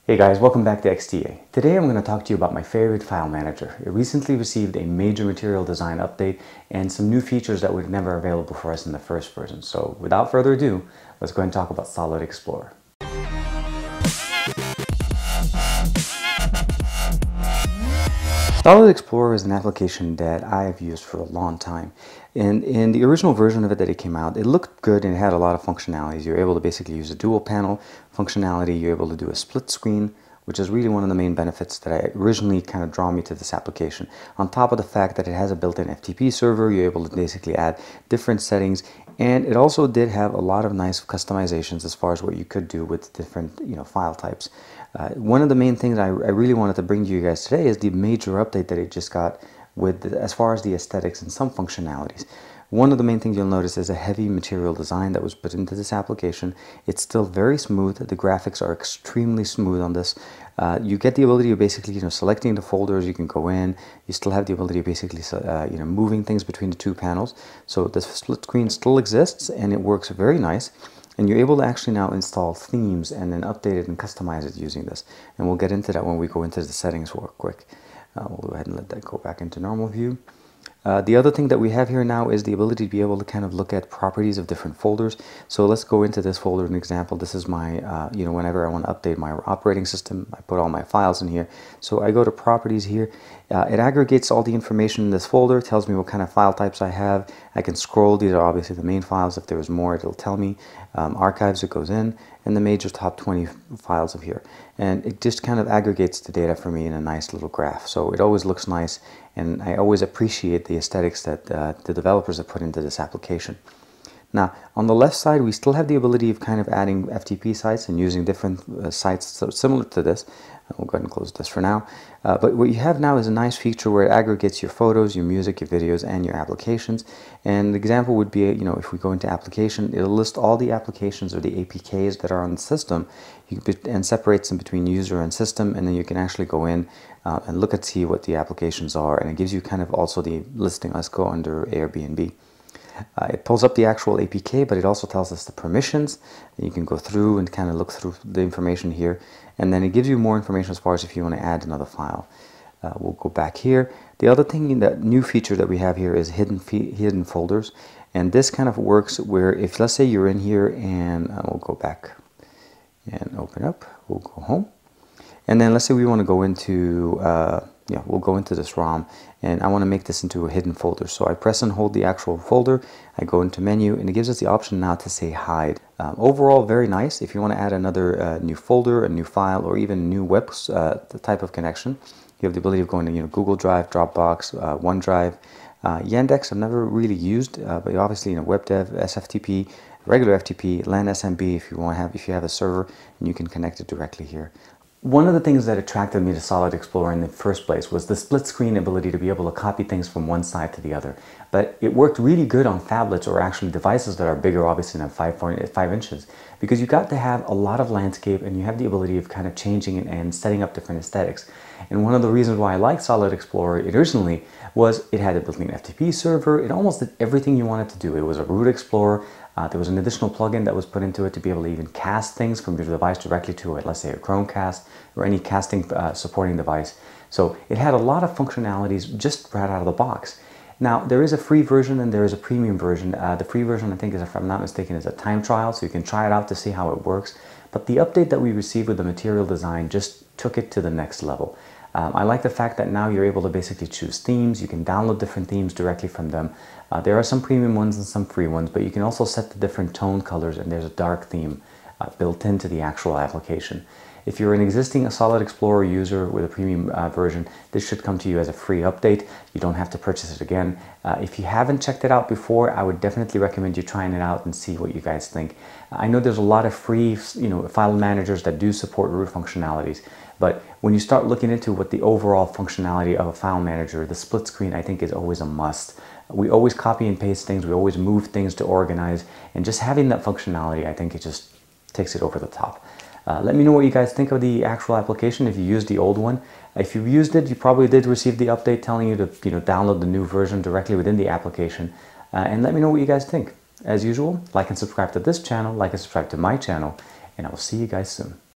Hey guys, welcome back to XDA. Today I'm going to talk to you about my favorite file manager. It recently received a major material design update and some new features that were never available for us in the first version. So without further ado, let's go ahead and talk about Solid Explorer. Solid Explorer is an application that I have used for a long time. And in the original version of it that it came out, it looked good and it had a lot of functionalities. You're able to basically use a dual panel functionality. You're able to do a split screen, which is really one of the main benefits that I originally kind of draw me to this application. On top of the fact that it has a built-in FTP server, you're able to basically add different settings, and it also did have a lot of nice customizations as far as what you could do with different file types. One of the main things I really wanted to bring to you guys today is the major update that it just got with as far as the aesthetics and some functionalities. One of the main things you'll notice is a heavy material design that was put into this application. It's still very smooth. The graphics are extremely smooth on this. You get the ability of basically selecting the folders. You can go in. You still have the ability of basically moving things between the two panels. So the split screen still exists and it works very nice. And you're able to actually now install themes and then update it and customize it using this. And we'll get into that when we go into the settings real quick. We'll go ahead and let that go back into normal view. The other thing that we have here now is the ability to be able to kind of look at properties of different folders. So let's go into this folder, an example. This is my, whenever I want to update my operating system, I put all my files in here. So I go to properties here. It aggregates all the information in this folder, tells me what kind of file types I have. I can scroll. These are obviously the main files. If there was more, it'll tell me. Archives, it goes in, and the major top 20 files of here. And it just kind of aggregates the data for me in a nice little graph. So it always looks nice, and I always appreciate the aesthetics that the developers have put into this application. Now, on the left side, we still have the ability of kind of adding FTP sites and using different sites so similar to this. We'll go ahead and close this for now. But what you have now is a nice feature where it aggregates your photos, your music, your videos, and your applications. And the example would be, if we go into application, it'll list all the applications or the APKs that are on the system and separates them between user and system. And then you can actually go in and look and see what the applications are. And it gives you kind of also the listing. Let's go under Airbnb. It pulls up the actual APK, but it also tells us the permissions. You can go through and kind of look through the information here, and then it gives you more information as far as if you want to add another file. We'll go back here. The other thing, that new feature that we have here is hidden folders, and this kind of works where if, let's say you're in here, and we'll go back and open up, we'll go home, and then let's say we want to go into we'll go into this ROM, and I want to make this into a hidden folder. So I press and hold the actual folder, I go into menu, and it gives us the option now to say hide. Overall, very nice. If you want to add another new folder, a new file, or even a new web type of connection, you have the ability of going to Google Drive, Dropbox, OneDrive, Yandex. I've never really used, but obviously WebDev, SFTP, regular FTP, LAN SMB if you have a server, and you can connect it directly here. One of the things that attracted me to Solid Explorer in the first place was the split screen ability to be able to copy things from one side to the other. But it worked really good on phablets, or actually devices that are bigger obviously than 5 inches, because you got to have a lot of landscape and you have the ability of kind of changing it and setting up different aesthetics. And one of the reasons why I liked Solid Explorer originally was it had a built-in FTP server. It almost did everything you wanted to do. It was a root explorer. There was an additional plugin that was put into it to be able to even cast things from your device directly to it, let's say a Chromecast or any casting supporting device. So it had a lot of functionalities just right out of the box. Now, there is a free version and there is a premium version. The free version, I think, if I'm not mistaken, is a time trial, so you can try it out to see how it works. But the update that we received with the material design just took it to the next level. I like the fact that now you're able to basically choose themes. You can download different themes directly from them. There are some premium ones and some free ones, but you can also set the different tone colors, and there's a dark theme built into the actual application. If you're an existing Solid Explorer user with a premium version, this should come to you as a free update. You don't have to purchase it again. If you haven't checked it out before, I would definitely recommend you trying it out and see what you guys think. I know there's a lot of free file managers that do support root functionalities, but when you start looking into what the overall functionality of a file manager, the split screen I think is always a must. We always copy and paste things, we always move things to organize, and just having that functionality, I think it just takes it over the top. Let me know what you guys think of the actual application if you used the old one. If you used it, you probably did receive the update telling you to download the new version directly within the application. And let me know what you guys think. As usual, like and subscribe to this channel, like and subscribe to my channel, and I will see you guys soon.